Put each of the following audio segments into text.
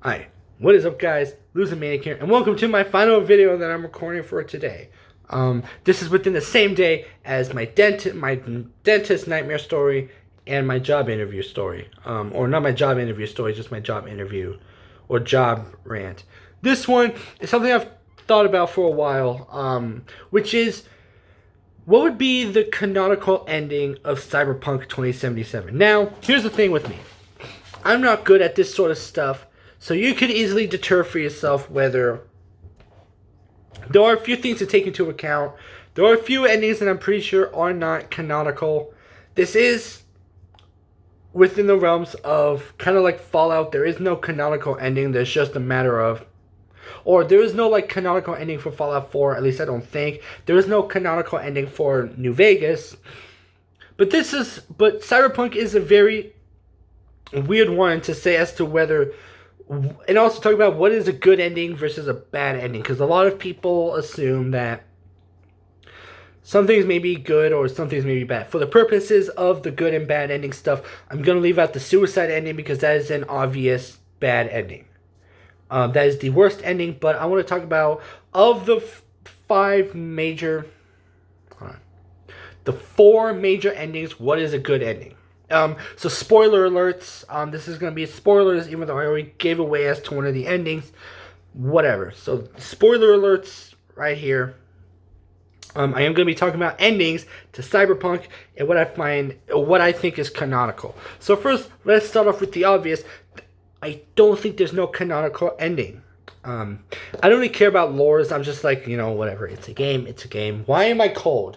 Hi, what is up guys? Losing Manic here, and welcome to my final video that I'm recording for today. This is within the same day as my dentist nightmare story and my job interview story. Or not my job interview story, just my job interview or job rant. This one is something I've thought about for a while, which is what would be the canonical ending of Cyberpunk 2077. Now, here's the thing with me. I'm not good at this sort of stuff. So you could easily deter for yourself whether there are a few things to take into account. There are a few endings that I'm pretty sure are not canonical. This is within the realms of kind of like Fallout. There is no canonical ending. There's just a matter of, or there is no like canonical ending for Fallout 4. At least I don't think. There is no canonical ending for New Vegas. But Cyberpunk is a very weird one to say as to whether. And also talk about what is a good ending versus a bad ending. Because a lot of people assume that some things may be good or some things may be bad. For the purposes of the good and bad ending stuff, I'm going to leave out the suicide ending because that is an obvious bad ending. That is the worst ending. But I want to talk about, of the the four major endings, what is a good ending? So spoiler alerts, this is going to be spoilers, even though I already gave away as to one of the endings, whatever. So spoiler alerts right here. I am going to be talking about endings to Cyberpunk and what I think is canonical. So first, let's start off with the obvious. I don't think there's no canonical ending. I don't really care about lores. I'm just like, whatever. It's a game. It's a game. Why am I cold?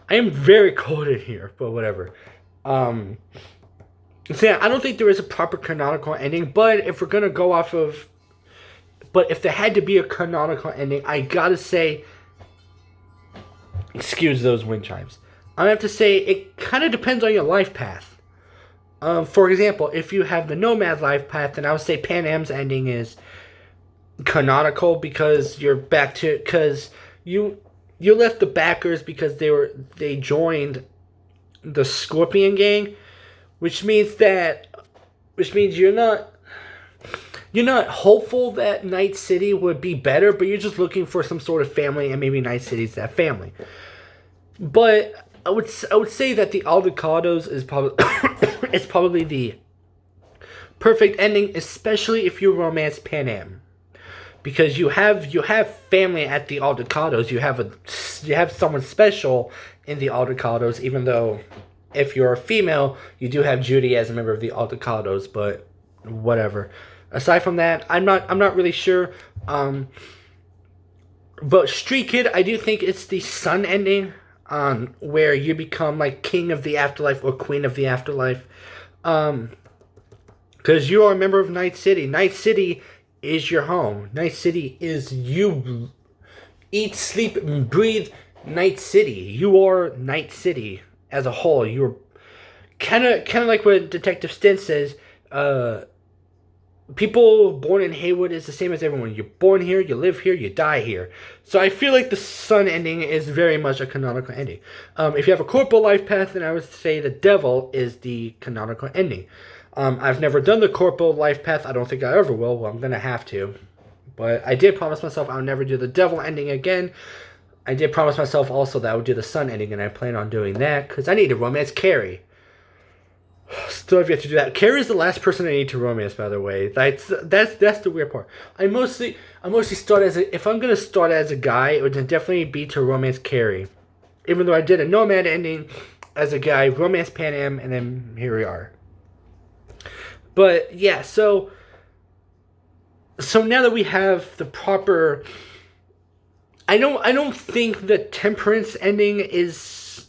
I am very cold in here, but whatever. So yeah, I don't think there is a proper canonical ending, but if we're gonna go off of, but if there had to be a canonical ending, I gotta say, excuse those wind chimes, I have to say it kind of depends on your life path. For example, if you have the Nomad life path, then I would say Pan Am's ending is canonical because you left the backers because they joined the Scorpion gang, which means you're not hopeful that Night City would be better, but you're just looking for some sort of family, and maybe Night City's that family. But I would say that the Aldecados is probably the perfect ending, especially if you romance Pan Am. Because you have family at the Aldecados, you have someone special in the Aldecados, even though if you're a female, you do have Judy as a member of the Aldecados, but whatever. Aside from that, I'm not really sure. But Street Kid, I do think it's the Sun ending, where you become like king of the afterlife or queen of the afterlife, because you are a member of Night City. Night City is your home. Night City is you. Eat, sleep, and breathe Night City. You are Night City as a whole. You're kind of like what Detective Stint says. People born in Haywood is the same as everyone. You're born here, you live here, you die here. So I feel like the Sun ending is very much a canonical ending. If you have a corporal life path, then I would say the Devil is the canonical ending. I've never done the corporal life path. I don't think I ever will. Well, I'm going to have to. But I did promise myself I would never do the Devil ending again. I did promise myself also that I would do the Sun ending, and I plan on doing that because I need to romance Carrie. Still have yet to do that. Carrie is the last person I need to romance, by the way. That's the weird part. I mostly start if I'm gonna start as a guy, it would definitely be to romance Carrie. Even though I did a Nomad ending as a guy, romance Pan Am, and then here we are. But yeah, so now that we have the proper, I don't think the Temperance ending is.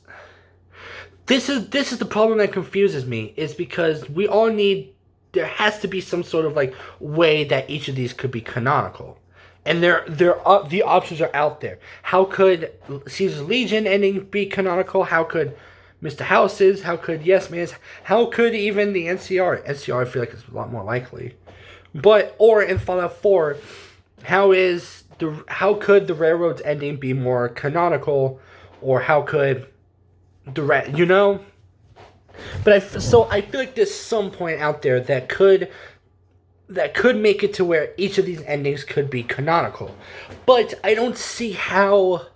This is the problem that confuses me, is because we all need, there has to be some sort of like way that each of these could be canonical, and the options are out there. How could Caesar's Legion ending be canonical? How could Mr. House's? How could Yes Man's? How could even the NCR? NCR I feel like it's a lot more likely, or in Fallout 4, how could the Railroad's ending be more canonical, or how could but I feel like there's some point out there that could that could make it to where each of these endings could be canonical. But I don't see how.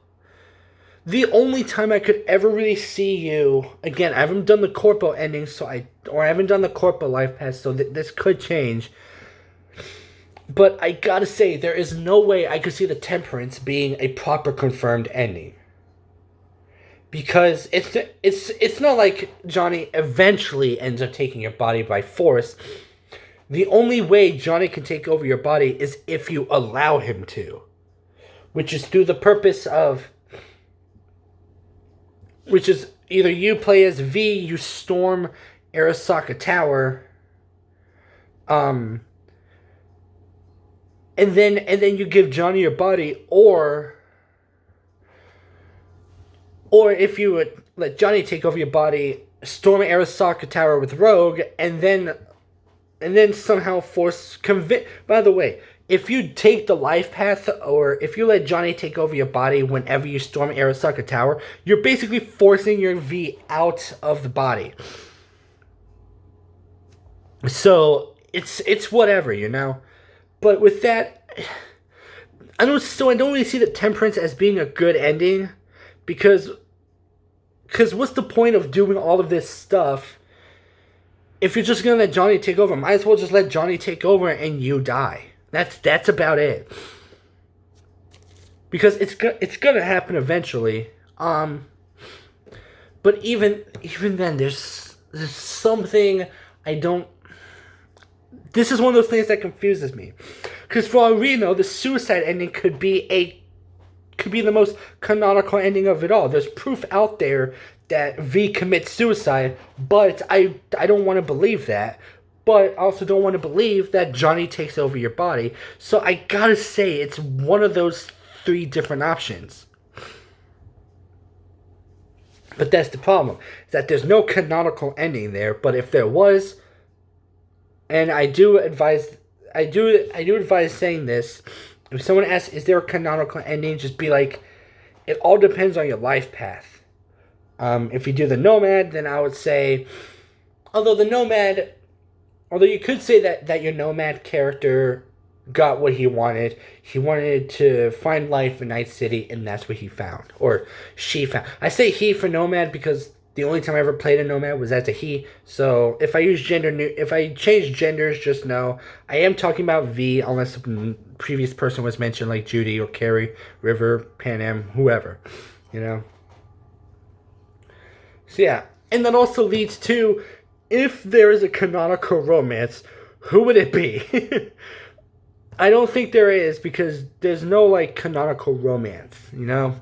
The only time I could ever really see you, again, I haven't done the Corpo ending, I haven't done the Corpo life path, so this could change. But I gotta say, there is no way I could see the Temperance being a proper confirmed ending. Because it's not like Johnny eventually ends up taking your body by force. The only way Johnny can take over your body is if you allow him to. Which is through the purpose of... Which is either you play as V, you storm Arasaka Tower, and then you give Johnny your body, or if you would let Johnny take over your body, storm Arasaka Tower with Rogue, and then somehow By the way, if you take the life path, or if you let Johnny take over your body whenever you storm Arasaka Tower, you're basically forcing your V out of the body. So it's whatever, you know. But with that, I don't really see the Temperance as being a good ending, because what's the point of doing all of this stuff if you're just gonna let Johnny take over? Might as well just let Johnny take over and you die. That's about it. Because it's gonna happen eventually. But even then, there's something I don't. This is one of those things that confuses me. Because for all we know, the suicide ending could be the most canonical ending of it all. There's proof out there that V commits suicide, but I don't want to believe that. But I also don't want to believe that Johnny takes over your body. So I gotta say, it's one of those three different options. But that's the problem, is that there's no canonical ending there. But if there was, and I do advise saying this, if someone asks, is there a canonical ending, just be like, it all depends on your life path. If you do the Nomad, then I would say, although you could say that your Nomad character got what he wanted. He wanted to find life in Night City, and that's what he found. Or she found. I say he for Nomad because the only time I ever played a Nomad was as a he. So if I change genders, just know I am talking about V, unless a previous person was mentioned, like Judy or Carrie, River, Pan Am, whoever. You know? So yeah. And that also leads to, if there is a canonical romance, who would it be? I don't think there is, because there's no, like, canonical romance, you know?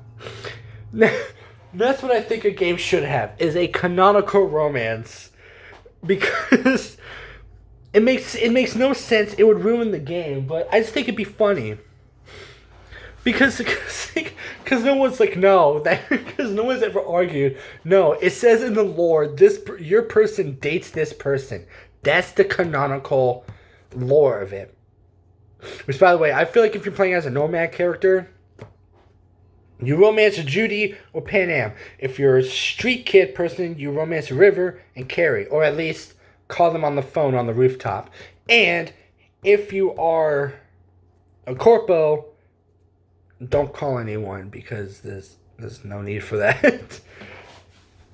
That's what I think a game should have, is a canonical romance. Because it makes no sense. It would ruin the game, but I just think it'd be funny. Because no one's like, no, because no one's ever argued. No, it says in the lore, your person dates this person. That's the canonical lore of it. Which, by the way, I feel like if you're playing as a Nomad character, you romance Judy or Pan Am. If you're a street kid person, you romance River and Carrie, or at least call them on the phone on the rooftop. And if you are a Corpo, don't call anyone, because there's no need for that.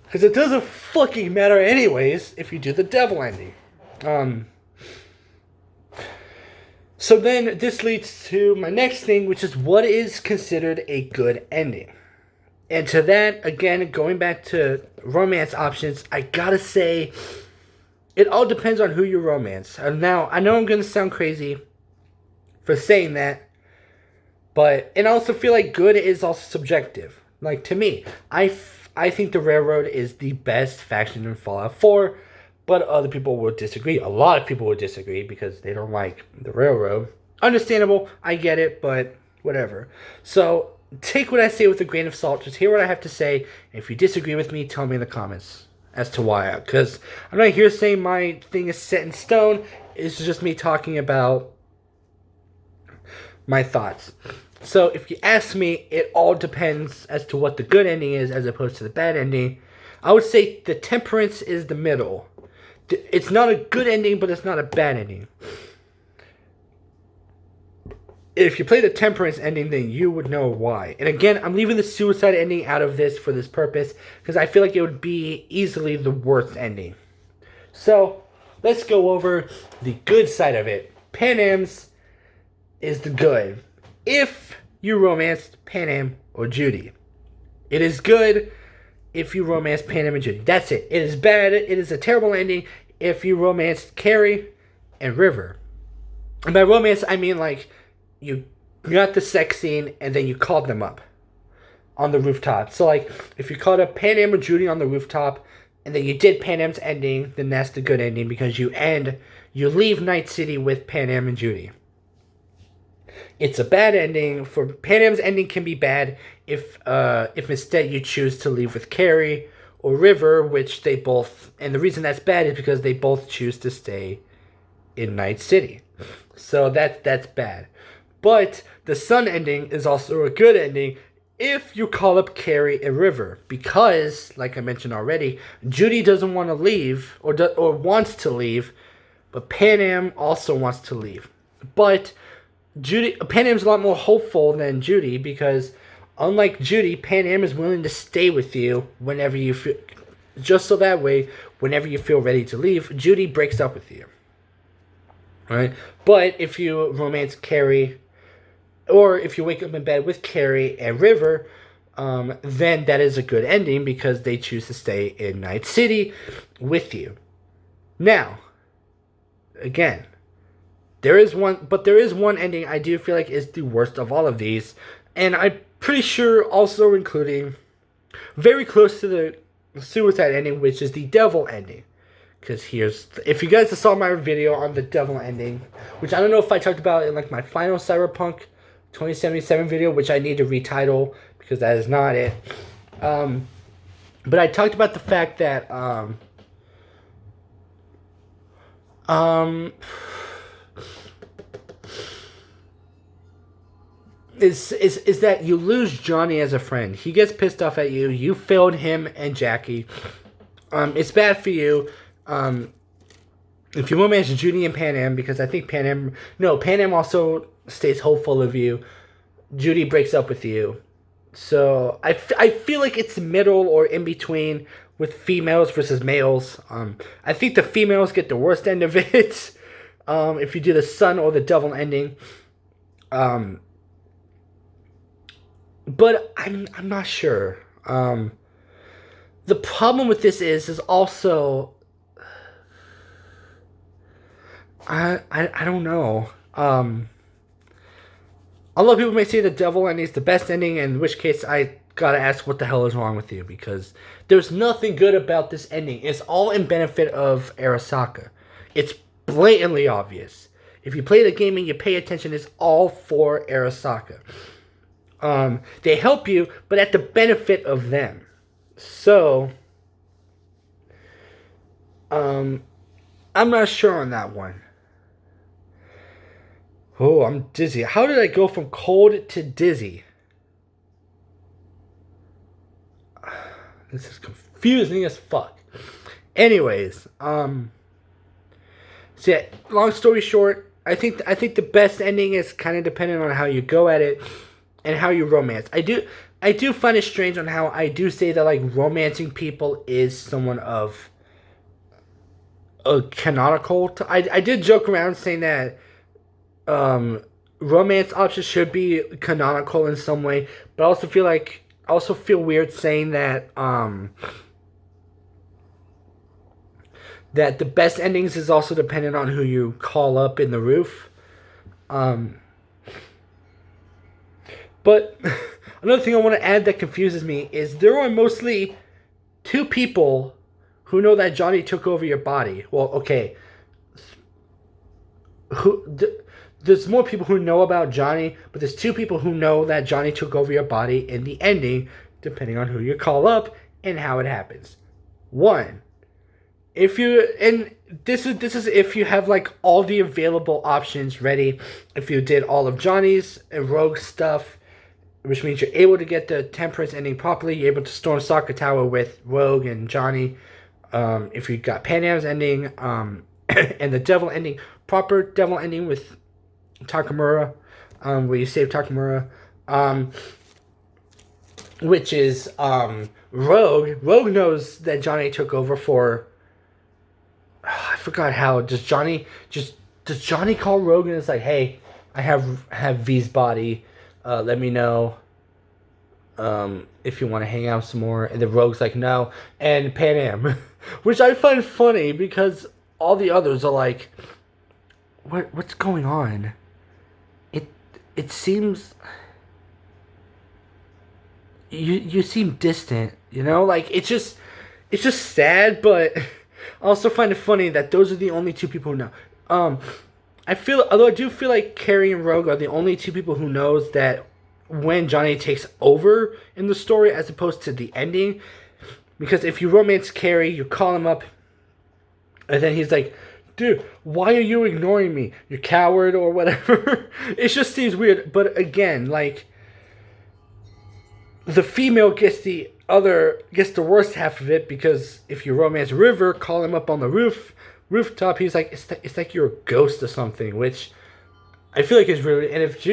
Because it doesn't fucking matter anyways if you do the devil ending. So then this leads to my next thing, which is what is considered a good ending. And to that, again, going back to romance options, I gotta say, it all depends on who you romance. Now, I know I'm gonna sound crazy for saying that, and I also feel like good is also subjective. Like, to me, I think the Railroad is the best faction in Fallout 4, but other people would disagree. A lot of people would disagree because they don't like the Railroad. Understandable, I get it, but whatever. So, take what I say with a grain of salt. Just hear what I have to say. And if you disagree with me, tell me in the comments as to why. Because I'm not here saying my thing is set in stone. It's just me talking about my thoughts. So, if you ask me, it all depends as to what the good ending is as opposed to the bad ending. I would say the Temperance is the middle. It's not a good ending, but it's not a bad ending. If you play the Temperance ending, then you would know why. And again, I'm leaving the suicide ending out of this for this purpose, because I feel like it would be easily the worst ending. So, let's go over the good side of it. Panam's is the good. If you romanced Panam or Judy. It is good if you romance Panam and Judy. That's it. It is bad. It is a terrible ending if you romanced Carrie and River. And by romance, I mean like you got the sex scene and then you called them up on the rooftop. So like if you called up Panam or Judy on the rooftop and then you did Panam's ending, then that's the good ending because you leave Night City with Panam and Judy. It's a bad ending. For Panam's ending can be bad if instead you choose to leave with Carrie or River, which they both, and the reason that's bad is because they both choose to stay in Night City. So that's bad. But the Sun ending is also a good ending if you call up Carrie and River, because, like I mentioned already, Judy doesn't want to leave or wants to leave, but Panam also wants to leave. But Panam's a lot more hopeful than Judy because, unlike Judy, Panam is willing to stay with you whenever you feel, just so that way, whenever you feel ready to leave, Judy breaks up with you. Right? But if you romance Carrie, or if you wake up in bed with Carrie and River, then that is a good ending because they choose to stay in Night City with you. Now, again, there is one ending I do feel like is the worst of all of these, and I'm pretty sure also including very close to the suicide ending, which is the devil ending. Because if you guys saw my video on the devil ending, which I don't know if I talked about in like my final Cyberpunk 2077 video, which I need to retitle because that is not it. But I talked about the fact that is that you lose Johnny as a friend. He gets pissed off at you. You failed him and Jackie. It's bad for you. If you romance Judy and Panam, because I think Panam also stays hopeful of you. Judy breaks up with you. So I feel like it's middle or in between with females versus males. I think the females get the worst end of it. If you do the sun or the devil ending. But I'm not sure. The problem with this is also I don't know. A lot of people may say the devil ending is the best ending, in which case I gotta ask what the hell is wrong with you, because there's nothing good about this ending. It's all in benefit of Arasaka. It's blatantly obvious. If you play the game and you pay attention, it's all for Arasaka. They help you, but at the benefit of them. So, I'm not sure on that one. Oh, I'm dizzy. How did I go from cold to dizzy? This is confusing as fuck. Anyways, so yeah, long story short, I think the best ending is kind of dependent on how you go at it and how you romance. I do find it strange on how I do say that like romancing people is somewhat of a canonical. I did joke around saying that romance options should be canonical in some way, but I also feel weird saying that that the best endings is also dependent on who you call up in the roof. But another thing I want to add that confuses me is there are mostly two people who know that Johnny took over your body. Well, okay. There's more people who know about Johnny, but there's two people who know that Johnny took over your body in the ending, depending on who you call up and how it happens. One, this is if you have like all the available options ready. If you did all of Johnny's and Rogue's stuff, which means you're able to get the Temperance ending properly, you're able to storm Soccer Tower with Rogue and Johnny. If you got Panam's ending, and the devil ending, proper devil ending with Takamura, where you save Takamura, which is Rogue. Rogue knows that Johnny took over for. I forgot how. Does Johnny call Rogue and it's like, hey, I have V's body. Let me know if you want to hang out some more. And the Rogue's like, no. And Pan Am, which I find funny because all the others are like, what's going on? It seems you seem distant, you know? Like it's just sad, but I also find it funny that those are the only two people who know. Although I do feel like Carrie and Rogue are the only two people who knows that when Johnny takes over in the story as opposed to the ending. Because if you romance Carrie, you call him up, and then he's like, dude, why are you ignoring me? You coward or whatever. It just seems weird. But again, like, the female gets the worst half of it, because if you romance River, call him up on the rooftop, he's like, it's like you're a ghost or something, which I feel like is rude. And if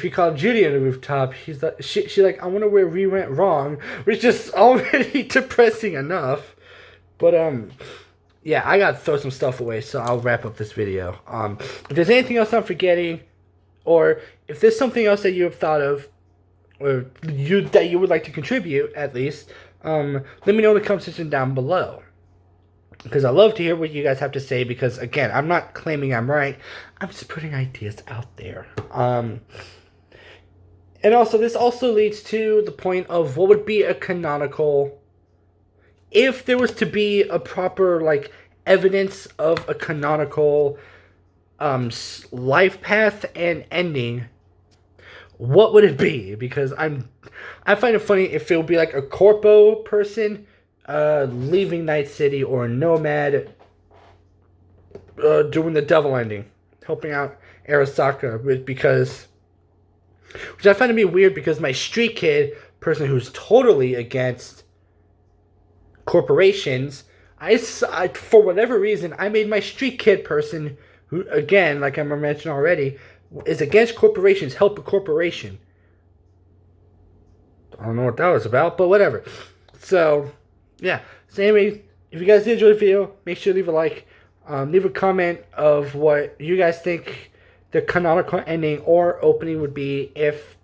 you call Judy on the rooftop, he's like, she like, I wonder where we went wrong, which is already depressing enough. But yeah, I gotta throw some stuff away, so I'll wrap up this video. If there's anything else I'm forgetting, or if there's something else that you have thought of, or that you would like to contribute, at least, let me know in the comment section down below. Because I love to hear what you guys have to say, because, again, I'm not claiming I'm right. I'm just putting ideas out there. And also, this also leads to the point of what would be a canonical... If there was to be a proper, like, evidence of a canonical life path and ending, what would it be? Because I find it funny if it would be like a corpo person leaving Night City, or a nomad doing the devil ending, helping out Arasaka, which I find to be weird, because my street kid person who's totally against corporations, I for whatever reason, I made my street kid person, who, again, like I mentioned already, is against corporations, help a corporation. I don't know what that was about, but whatever. So, yeah. So anyway, if you guys did enjoy the video, make sure to leave a like. Leave a comment of what you guys think the canonical ending or opening would be. If,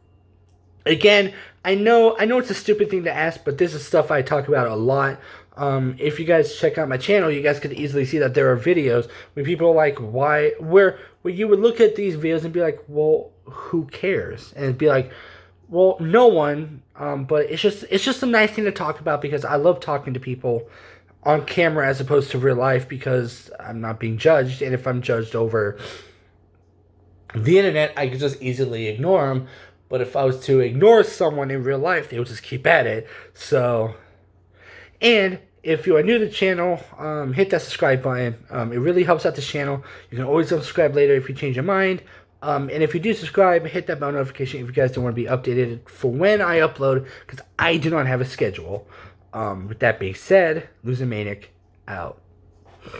again, I know it's a stupid thing to ask, but this is stuff I talk about a lot. If you guys check out my channel, you guys could easily see that there are videos where people are like, where you would look at these videos and be like, well, who cares? And it'd be like, well, no one. But it's just a nice thing to talk about, because I love talking to people on camera as opposed to real life, because I'm not being judged. And if I'm judged over the internet, I could just easily ignore them. But if I was to ignore someone in real life, they would just keep at it. So, and if you are new to the channel, hit that subscribe button. It really helps out the channel. You can always unsubscribe later if you change your mind. And if you do subscribe, hit that bell notification if you guys don't want to be updated for when I upload, because I do not have a schedule. With that being said, Loser Maniac out.